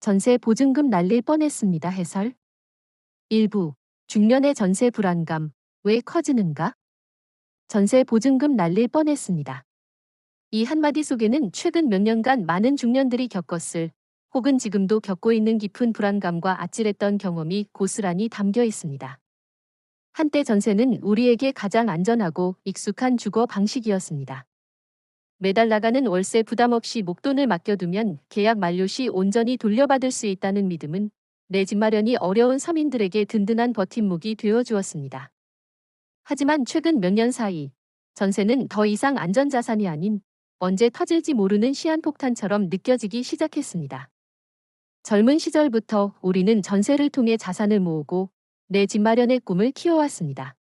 전세 보증금 날릴 뻔했습니다. 해설. 일부. 중년의 전세 불안감, 왜 커지는가? 전세 보증금 날릴 뻔했습니다. 이 한마디 속에는 최근 몇 년간 많은 중년들이 겪었을 혹은 지금도 겪고 있는 깊은 불안감과 아찔했던 경험이 고스란히 담겨 있습니다. 한때 전세는 우리에게 가장 안전하고 익숙한 주거 방식이었습니다. 매달 나가는 월세 부담 없이 목돈을 맡겨두면 계약 만료 시 온전히 돌려받을 수 있다는 믿음은 내 집 마련이 어려운 서민들에게 든든한 버팀목이 되어 주었습니다. 하지만 최근 몇 년 사이 전세는 더 이상 안전자산이 아닌 언제 터질지 모르는 시한폭탄처럼 느껴지기 시작했습니다. 젊은 시절부터 우리는 전세를 통해 자산을 모으고 내 집 마련의 꿈을 키워왔습니다.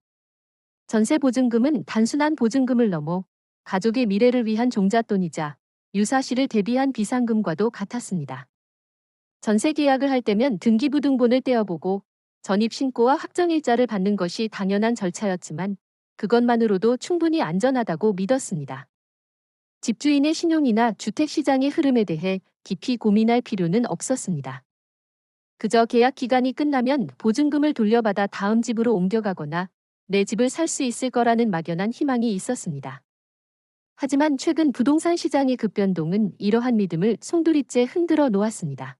전세 보증금은 단순한 보증금을 넘어 가족의 미래를 위한 종잣돈이자 유사시를 대비한 비상금과도 같았습니다. 전세 계약을 할 때면 등기부등본을 떼어보고 전입신고와 확정일자를 받는 것이 당연한 절차였지만 그것만으로도 충분히 안전하다고 믿었습니다. 집주인의 신용이나 주택시장의 흐름에 대해 깊이 고민할 필요는 없었습니다. 그저 계약 기간이 끝나면 보증금을 돌려받아 다음 집으로 옮겨가거나 내 집을 살 수 있을 거라는 막연한 희망이 있었습니다. 하지만 최근 부동산 시장의 급변동은 이러한 믿음을 송두리째 흔들어 놓았습니다.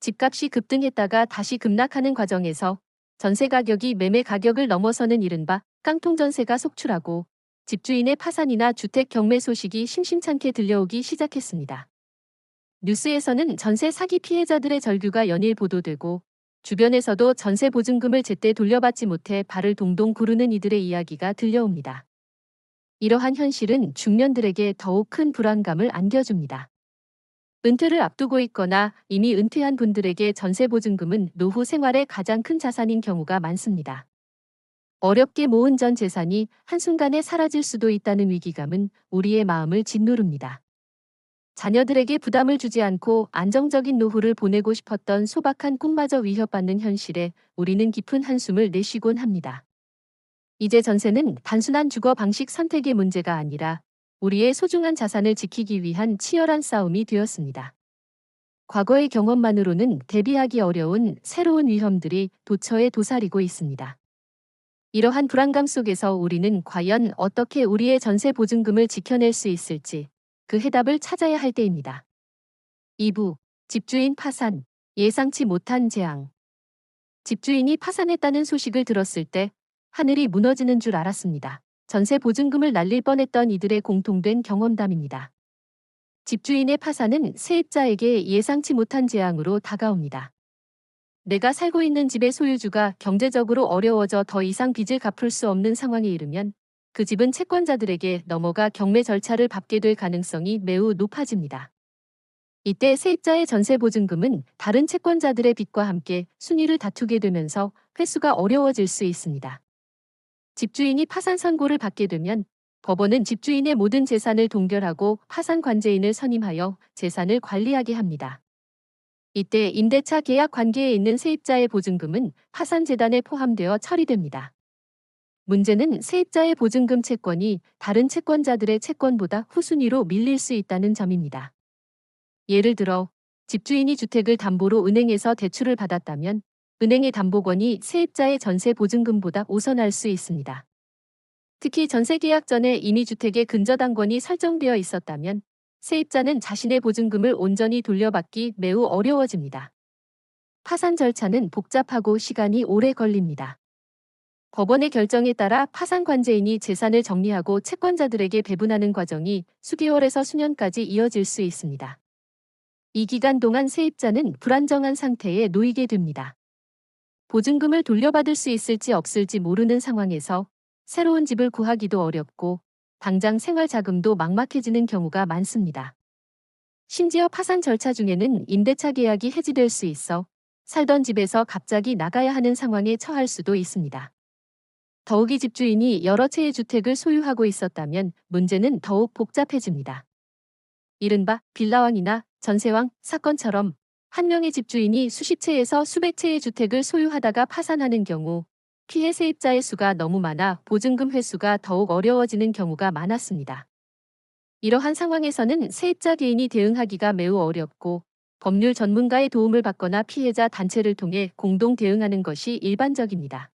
집값이 급등했다가 다시 급락하는 과정에서 전세 가격이 매매 가격을 넘어서는 이른바 깡통전세가 속출하고 집주인의 파산이나 주택 경매 소식이 심심찮게 들려오기 시작했습니다. 뉴스에서는 전세 사기 피해자들의 절규가 연일 보도되고 주변에서도 전세 보증금을 제때 돌려받지 못해 발을 동동 구르는 이들의 이야기가 들려옵니다. 이러한 현실은 중년들에게 더욱 큰 불안감을 안겨줍니다. 은퇴를 앞두고 있거나 이미 은퇴한 분들에게 전세 보증금은 노후 생활의 가장 큰 자산인 경우가 많습니다. 어렵게 모은 전 재산이 한순간에 사라질 수도 있다는 위기감은 우리의 마음을 짓누릅니다. 자녀들에게 부담을 주지 않고 안정적인 노후를 보내고 싶었던 소박한 꿈마저 위협받는 현실에 우리는 깊은 한숨을 내쉬곤 합니다. 이제 전세는 단순한 주거 방식 선택의 문제가 아니라 우리의 소중한 자산을 지키기 위한 치열한 싸움이 되었습니다. 과거의 경험만으로는 대비하기 어려운 새로운 위험들이 도처에 도사리고 있습니다. 이러한 불안감 속에서 우리는 과연 어떻게 우리의 전세 보증금을 지켜낼 수 있을지 그 해답을 찾아야 할 때입니다. 2부. 집주인 파산, 예상치 못한 재앙. 집주인이 파산했다는 소식을 들었을 때 하늘이 무너지는 줄 알았습니다. 전세 보증금을 날릴 뻔했던 이들의 공통된 경험담입니다. 집주인의 파산은 세입자에게 예상치 못한 재앙으로 다가옵니다. 내가 살고 있는 집의 소유주가 경제적으로 어려워져 더 이상 빚을 갚을 수 없는 상황에 이르면 그 집은 채권자들에게 넘어가 경매 절차를 밟게 될 가능성이 매우 높아집니다. 이때 세입자의 전세 보증금은 다른 채권자들의 빚과 함께 순위를 다투게 되면서 회수가 어려워질 수 있습니다. 집주인이 파산 선고를 받게 되면 법원은 집주인의 모든 재산을 동결하고 파산 관제인을 선임하여 재산을 관리하게 합니다. 이때 임대차 계약 관계에 있는 세입자의 보증금은 파산재단에 포함되어 처리됩니다. 문제는 세입자의 보증금 채권이 다른 채권자들의 채권보다 후순위로 밀릴 수 있다는 점입니다. 예를 들어 집주인이 주택을 담보로 은행에서 대출을 받았다면 은행의 담보권이 세입자의 전세 보증금보다 우선할 수 있습니다. 특히 전세 계약 전에 이미 주택의 근저당권이 설정되어 있었다면 세입자는 자신의 보증금을 온전히 돌려받기 매우 어려워집니다. 파산 절차는 복잡하고 시간이 오래 걸립니다. 법원의 결정에 따라 파산 관제인이 재산을 정리하고 채권자들에게 배분하는 과정이 수개월에서 수년까지 이어질 수 있습니다. 이 기간 동안 세입자는 불안정한 상태에 놓이게 됩니다. 보증금을 돌려받을 수 있을지 없을지 모르는 상황에서 새로운 집을 구하기도 어렵고 당장 생활 자금도 막막해지는 경우가 많습니다. 심지어 파산 절차 중에는 임대차 계약이 해지될 수 있어 살던 집에서 갑자기 나가야 하는 상황에 처할 수도 있습니다. 더욱이 집주인이 여러 채의 주택을 소유하고 있었다면 문제는 더욱 복잡해집니다. 이른바 빌라왕이나 전세왕 사건처럼 한 명의 집주인이 수십 채에서 수백 채의 주택을 소유하다가 파산하는 경우 피해 세입자의 수가 너무 많아 보증금 회수가 더욱 어려워지는 경우가 많았습니다. 이러한 상황에서는 세입자 개인이 대응하기가 매우 어렵고 법률 전문가의 도움을 받거나 피해자 단체를 통해 공동 대응하는 것이 일반적입니다.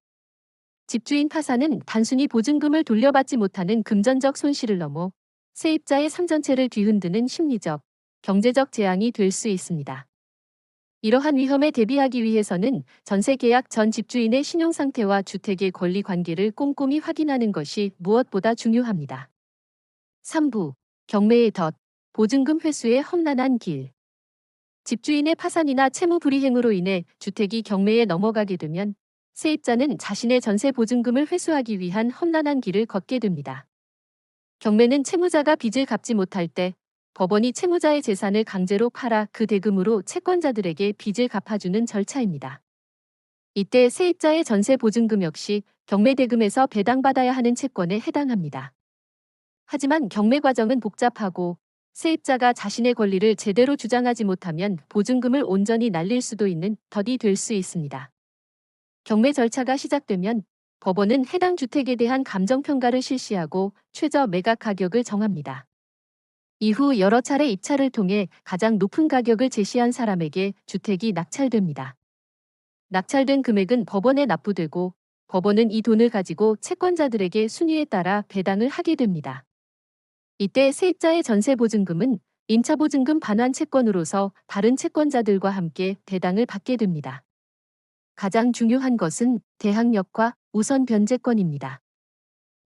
집주인 파산은 단순히 보증금을 돌려받지 못하는 금전적 손실을 넘어 세입자의 삶 전체를 뒤흔드는 심리적, 경제적 재앙이 될 수 있습니다. 이러한 위험에 대비하기 위해서는 전세 계약 전 집주인의 신용 상태와 주택의 권리 관계를 꼼꼼히 확인하는 것이 무엇보다 중요합니다. 3부. 경매의 덫, 보증금 회수의 험난한 길. 집주인의 파산이나 채무 불이행으로 인해 주택이 경매에 넘어가게 되면 세입자는 자신의 전세 보증금을 회수하기 위한 험난한 길을 걷게 됩니다. 경매는 채무자가 빚을 갚지 못할 때 법원이 채무자의 재산을 강제로 팔아 그 대금으로 채권자들에게 빚을 갚아주는 절차입니다. 이때 세입자의 전세 보증금 역시 경매 대금에서 배당받아야 하는 채권에 해당합니다. 하지만 경매 과정은 복잡하고 세입자가 자신의 권리를 제대로 주장하지 못하면 보증금을 온전히 날릴 수도 있는 덫이 될 수 있습니다. 경매 절차가 시작되면 법원은 해당 주택에 대한 감정평가를 실시하고 최저 매각 가격을 정합니다. 이후 여러 차례 입찰을 통해 가장 높은 가격을 제시한 사람에게 주택이 낙찰됩니다. 낙찰된 금액은 법원에 납부되고 법원은 이 돈을 가지고 채권자들에게 순위에 따라 배당을 하게 됩니다. 이때 세입자의 전세 보증금은 임차보증금 반환 채권으로서 다른 채권자들과 함께 배당을 받게 됩니다. 가장 중요한 것은 대항력과 우선 변제권입니다.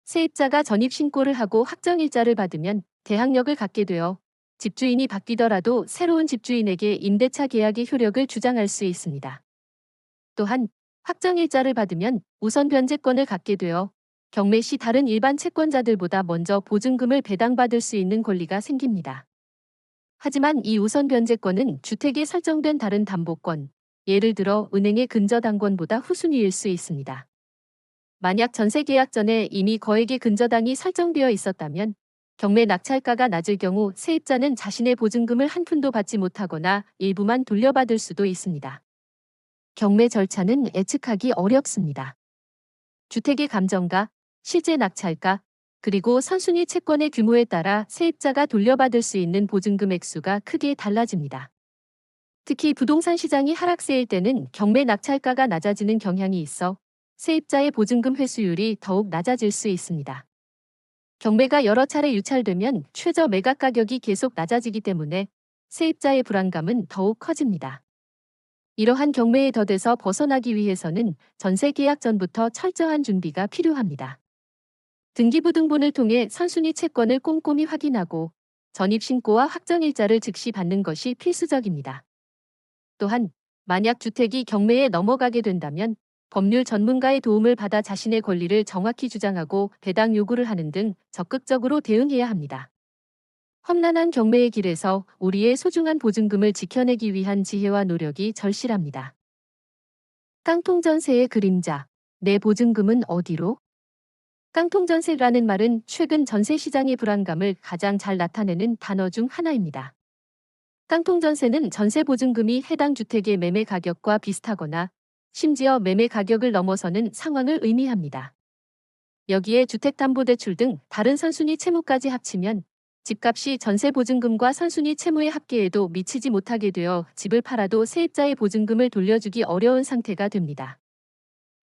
세입자가 전입신고를 하고 확정일자를 받으면 대항력을 갖게 되어 집주인이 바뀌더라도 새로운 집주인에게 임대차 계약의 효력을 주장할 수 있습니다. 또한 확정일자를 받으면 우선 변제권을 갖게 되어 경매 시 다른 일반 채권자들보다 먼저 보증금을 배당받을 수 있는 권리가 생깁니다. 하지만 이 우선 변제권은 주택에 설정된 다른 담보권, 예를 들어 은행의 근저당권보다 후순위일 수 있습니다. 만약 전세 계약 전에 이미 거액의 근저당이 설정되어 있었다면 경매 낙찰가가 낮을 경우 세입자는 자신의 보증금을 한 푼도 받지 못하거나 일부만 돌려받을 수도 있습니다. 경매 절차는 예측하기 어렵습니다. 주택의 감정가, 실제 낙찰가, 그리고 선순위 채권의 규모에 따라 세입자가 돌려받을 수 있는 보증금 액수가 크게 달라집니다. 특히 부동산 시장이 하락세일 때는 경매 낙찰가가 낮아지는 경향이 있어 세입자의 보증금 회수율이 더욱 낮아질 수 있습니다. 경매가 여러 차례 유찰되면 최저 매각 가격이 계속 낮아지기 때문에 세입자의 불안감은 더욱 커집니다. 이러한 경매의 덫에서 벗어나기 위해서는 전세 계약 전부터 철저한 준비가 필요합니다. 등기부등본을 통해 선순위 채권을 꼼꼼히 확인하고 전입신고와 확정일자를 즉시 받는 것이 필수적입니다. 또한 만약 주택이 경매에 넘어가게 된다면 법률 전문가의 도움을 받아 자신의 권리를 정확히 주장하고 배당 요구를 하는 등 적극적으로 대응해야 합니다. 험난한 경매의 길에서 우리의 소중한 보증금을 지켜내기 위한 지혜와 노력이 절실합니다. 깡통전세의 그림자, 내 보증금은 어디로? 깡통전세라는 말은 최근 전세 시장의 불안감을 가장 잘 나타내는 단어 중 하나입니다. 깡통전세는 전세 보증금이 해당 주택의 매매 가격과 비슷하거나 심지어 매매 가격을 넘어서는 상황을 의미합니다. 여기에 주택담보대출 등 다른 선순위 채무까지 합치면 집값이 전세 보증금과 선순위 채무의 합계에도 미치지 못하게 되어 집을 팔아도 세입자의 보증금을 돌려주기 어려운 상태가 됩니다.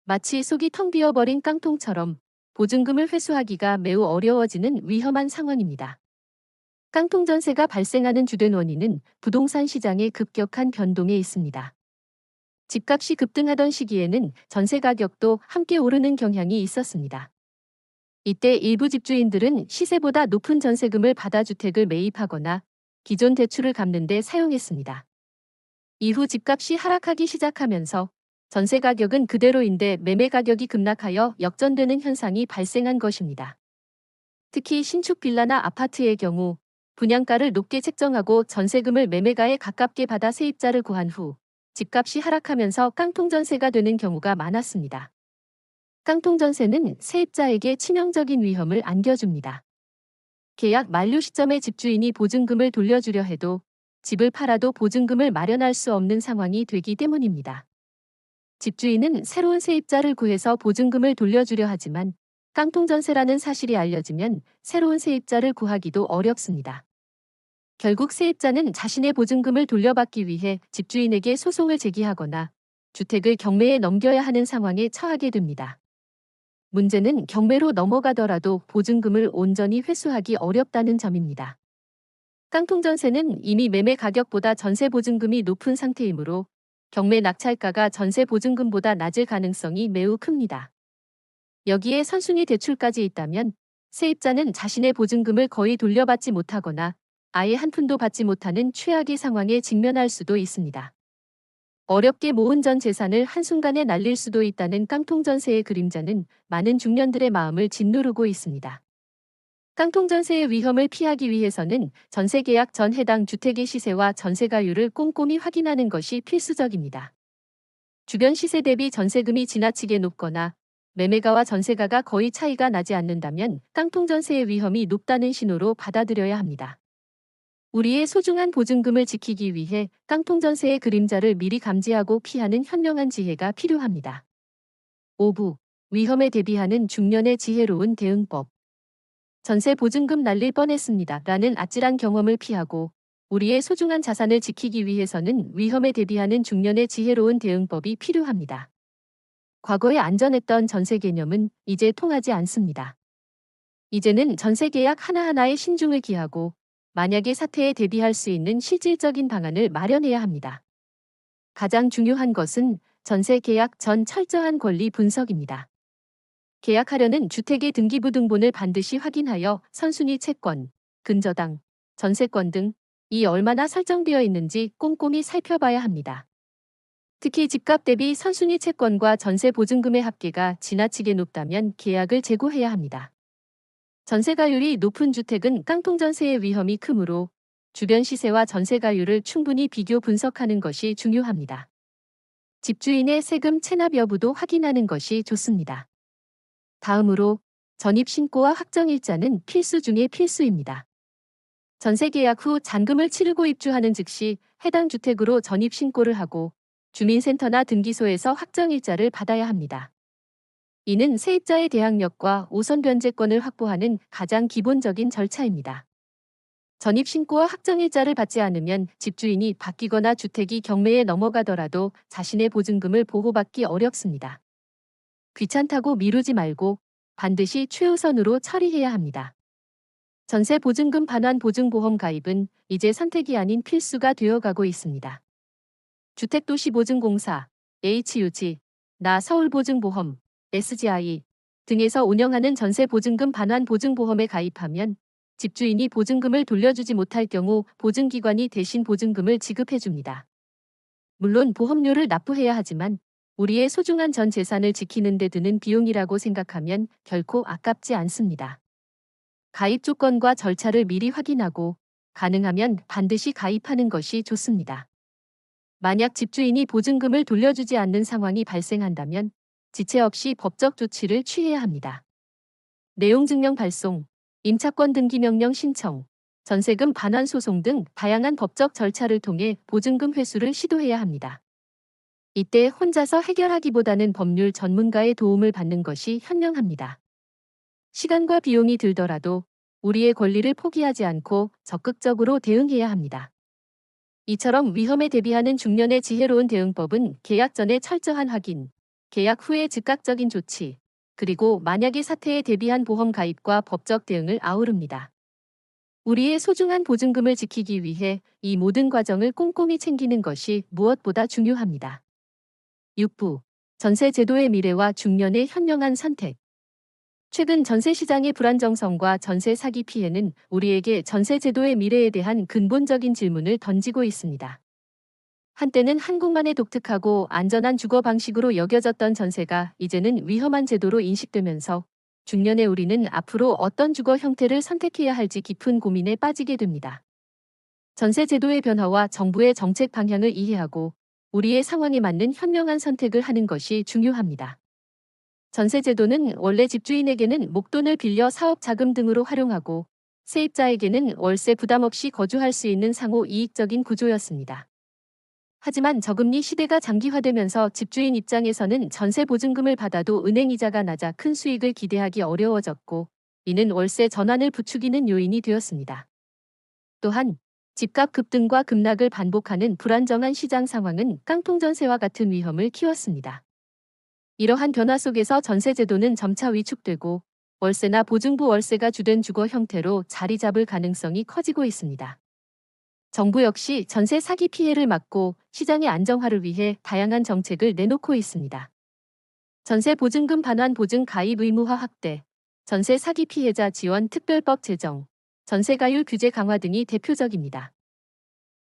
마치 속이 텅 비어버린 깡통처럼 보증금을 회수하기가 매우 어려워지는 위험한 상황입니다. 깡통전세가 발생하는 주된 원인은 부동산 시장의 급격한 변동에 있습니다. 집값이 급등하던 시기에는 전세 가격도 함께 오르는 경향이 있었습니다. 이때 일부 집주인들은 시세보다 높은 전세금을 받아 주택을 매입하거나 기존 대출을 갚는 데 사용했습니다. 이후 집값이 하락하기 시작하면서 전세 가격은 그대로인데 매매 가격이 급락하여 역전되는 현상이 발생한 것입니다. 특히 신축 빌라나 아파트의 경우 분양가를 높게 책정하고 전세금을 매매가에 가깝게 받아 세입자를 구한 후 집값이 하락하면서 깡통전세가 되는 경우가 많았습니다. 깡통전세는 세입자에게 치명적인 위험을 안겨줍니다. 계약 만료 시점에 집주인이 보증금을 돌려주려 해도 집을 팔아도 보증금을 마련할 수 없는 상황이 되기 때문입니다. 집주인은 새로운 세입자를 구해서 보증금을 돌려주려 하지만 깡통전세라는 사실이 알려지면 새로운 세입자를 구하기도 어렵습니다. 결국 세입자는 자신의 보증금을 돌려받기 위해 집주인에게 소송을 제기하거나 주택을 경매에 넘겨야 하는 상황에 처하게 됩니다. 문제는 경매로 넘어가더라도 보증금을 온전히 회수하기 어렵다는 점입니다. 깡통전세는 이미 매매 가격보다 전세 보증금이 높은 상태이므로 경매 낙찰가가 전세 보증금보다 낮을 가능성이 매우 큽니다. 여기에 선순위 대출까지 있다면 세입자는 자신의 보증금을 거의 돌려받지 못하거나 아예 한 푼도 받지 못하는 최악의 상황에 직면할 수도 있습니다. 어렵게 모은 전 재산을 한순간에 날릴 수도 있다는 깡통전세의 그림자는 많은 중년들의 마음을 짓누르고 있습니다. 깡통전세의 위험을 피하기 위해서는 전세계약 전 해당 주택의 시세와 전세가율을 꼼꼼히 확인하는 것이 필수적입니다. 주변 시세 대비 전세금이 지나치게 높거나 매매가와 전세가가 거의 차이가 나지 않는다면 깡통전세의 위험이 높다는 신호로 받아들여야 합니다. 우리의 소중한 보증금을 지키기 위해 깡통전세의 그림자를 미리 감지하고 피하는 현명한 지혜가 필요합니다. 5부. 위험에 대비하는 중년의 지혜로운 대응법. 전세 보증금 날릴 뻔했습니다. 라는 아찔한 경험을 피하고 우리의 소중한 자산을 지키기 위해서는 위험에 대비하는 중년의 지혜로운 대응법이 필요합니다. 과거에 안전했던 전세 개념은 이제 통하지 않습니다. 이제는 전세 계약 하나하나에 신중을 기하고 만약의 사태에 대비할 수 있는 실질적인 방안을 마련해야 합니다. 가장 중요한 것은 전세 계약 전 철저한 권리 분석입니다. 계약하려는 주택의 등기부 등본을 반드시 확인하여 선순위 채권, 근저당, 전세권 등이 얼마나 설정되어 있는지 꼼꼼히 살펴봐야 합니다. 특히 집값 대비 선순위 채권과 전세 보증금의 합계가 지나치게 높다면 계약을 재고해야 합니다. 전세가율이 높은 주택은 깡통전세의 위험이 크므로 주변 시세와 전세가율을 충분히 비교 분석하는 것이 중요합니다. 집주인의 세금 체납 여부도 확인하는 것이 좋습니다. 다음으로 전입신고와 확정일자는 필수 중의 필수입니다. 전세 계약 후 잔금을 치르고 입주하는 즉시 해당 주택으로 전입신고를 하고 주민센터나 등기소에서 확정일자를 받아야 합니다. 이는 세입자의 대항력과 우선 변제권을 확보하는 가장 기본적인 절차입니다. 전입신고와 확정일자를 받지 않으면 집주인이 바뀌거나 주택이 경매에 넘어가더라도 자신의 보증금을 보호받기 어렵습니다. 귀찮다고 미루지 말고 반드시 최우선으로 처리해야 합니다. 전세 보증금 반환 보증보험 가입은 이제 선택이 아닌 필수가 되어가고 있습니다. 주택도시보증공사, HUG, 나 서울보증보험, SGI 등에서 운영하는 전세 보증금 반환 보증보험에 가입하면 집주인이 보증금을 돌려주지 못할 경우 보증기관이 대신 보증금을 지급해줍니다. 물론 보험료를 납부해야 하지만 우리의 소중한 전 재산을 지키는 데 드는 비용이라고 생각하면 결코 아깝지 않습니다. 가입 조건과 절차를 미리 확인하고 가능하면 반드시 가입하는 것이 좋습니다. 만약 집주인이 보증금을 돌려주지 않는 상황이 발생한다면 지체 없이 법적 조치를 취해야 합니다. 내용 증명 발송, 임차권 등기 명령 신청, 전세금 반환 소송 등 다양한 법적 절차를 통해 보증금 회수를 시도해야 합니다. 이때 혼자서 해결하기보다는 법률 전문가의 도움을 받는 것이 현명합니다. 시간과 비용이 들더라도 우리의 권리를 포기하지 않고 적극적으로 대응해야 합니다. 이처럼 위험에 대비하는 중년의 지혜로운 대응법은 계약 전의 철저한 확인, 계약 후의 즉각적인 조치, 그리고 만약의 사태에 대비한 보험 가입과 법적 대응을 아우릅니다. 우리의 소중한 보증금을 지키기 위해 이 모든 과정을 꼼꼼히 챙기는 것이 무엇보다 중요합니다. 6부. 전세 제도의 미래와 중년의 현명한 선택. 최근 전세 시장의 불안정성과 전세 사기 피해는 우리에게 전세 제도의 미래에 대한 근본적인 질문을 던지고 있습니다. 한때는 한국만의 독특하고 안전한 주거 방식으로 여겨졌던 전세가 이제는 위험한 제도로 인식되면서 중년의 우리는 앞으로 어떤 주거 형태를 선택해야 할지 깊은 고민에 빠지게 됩니다. 전세 제도의 변화와 정부의 정책 방향을 이해하고 우리의 상황에 맞는 현명한 선택을 하는 것이 중요합니다. 전세 제도는 원래 집주인에게는 목돈을 빌려 사업 자금 등으로 활용하고 세입자에게는 월세 부담 없이 거주할 수 있는 상호 이익적인 구조였습니다. 하지만 저금리 시대가 장기화되면서 집주인 입장에서는 전세 보증금을 받아도 은행 이자가 낮아 큰 수익을 기대하기 어려워졌고 이는 월세 전환을 부추기는 요인이 되었습니다. 또한 집값 급등과 급락을 반복하는 불안정한 시장 상황은 깡통전세와 같은 위험을 키웠습니다. 이러한 변화 속에서 전세제도는 점차 위축되고 월세나 보증부 월세가 주된 주거 형태로 자리 잡을 가능성이 커지고 있습니다. 정부 역시 전세 사기 피해를 막고 시장의 안정화를 위해 다양한 정책을 내놓고 있습니다. 전세 보증금 반환 보증 가입 의무화 확대, 전세 사기 피해자 지원 특별법 제정, 전세가율 규제 강화 등이 대표적입니다.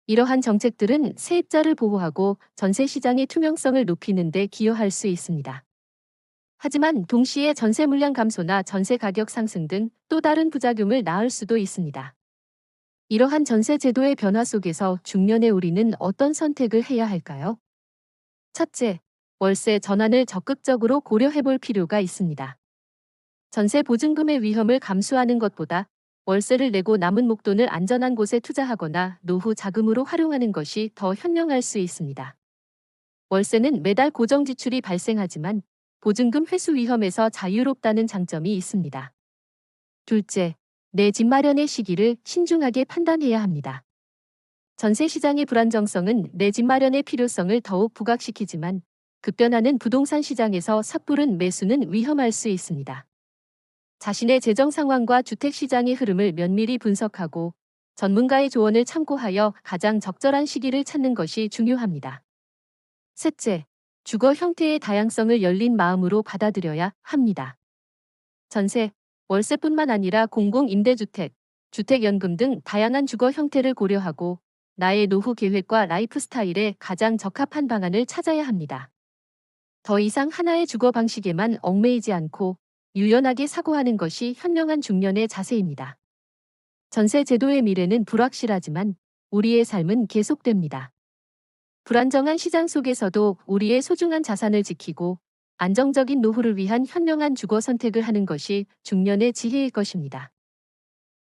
이러한 정책들은 세입자를 보호하고 전세 시장의 투명성을 높이는 데 기여할 수 있습니다. 하지만 동시에 전세 물량 감소나 전세 가격 상승 등 또 다른 부작용을 낳을 수도 있습니다. 이러한 전세 제도의 변화 속에서 중년의 우리는 어떤 선택을 해야 할까요? 첫째, 월세 전환을 적극적으로 고려해 볼 필요가 있습니다. 전세 보증금의 위험을 감수하는 것보다 월세를 내고 남은 목돈을 안전한 곳에 투자하거나 노후 자금으로 활용하는 것이 더 현명할 수 있습니다. 월세는 매달 고정 지출이 발생하지만 보증금 회수 위험에서 자유롭다는 장점이 있습니다. 둘째, 내 집 마련의 시기를 신중하게 판단해야 합니다. 전세 시장의 불안정성은 내 집 마련의 필요성을 더욱 부각시키지만 급변하는 부동산 시장에서 섣부른 매수는 위험할 수 있습니다. 자신의 재정 상황과 주택 시장의 흐름을 면밀히 분석하고 전문가의 조언을 참고하여 가장 적절한 시기를 찾는 것이 중요합니다. 셋째, 주거 형태의 다양성을 열린 마음으로 받아들여야 합니다. 전세, 월세뿐만 아니라 공공임대주택, 주택연금 등 다양한 주거 형태를 고려하고 나의 노후 계획과 라이프 스타일에 가장 적합한 방안을 찾아야 합니다. 더 이상 하나의 주거 방식에만 얽매이지 않고 유연하게 사고하는 것이 현명한 중년의 자세입니다. 전세 제도의 미래는 불확실하지만 우리의 삶은 계속됩니다. 불안정한 시장 속에서도 우리의 소중한 자산을 지키고 안정적인 노후를 위한 현명한 주거 선택을 하는 것이 중년의 지혜일 것입니다.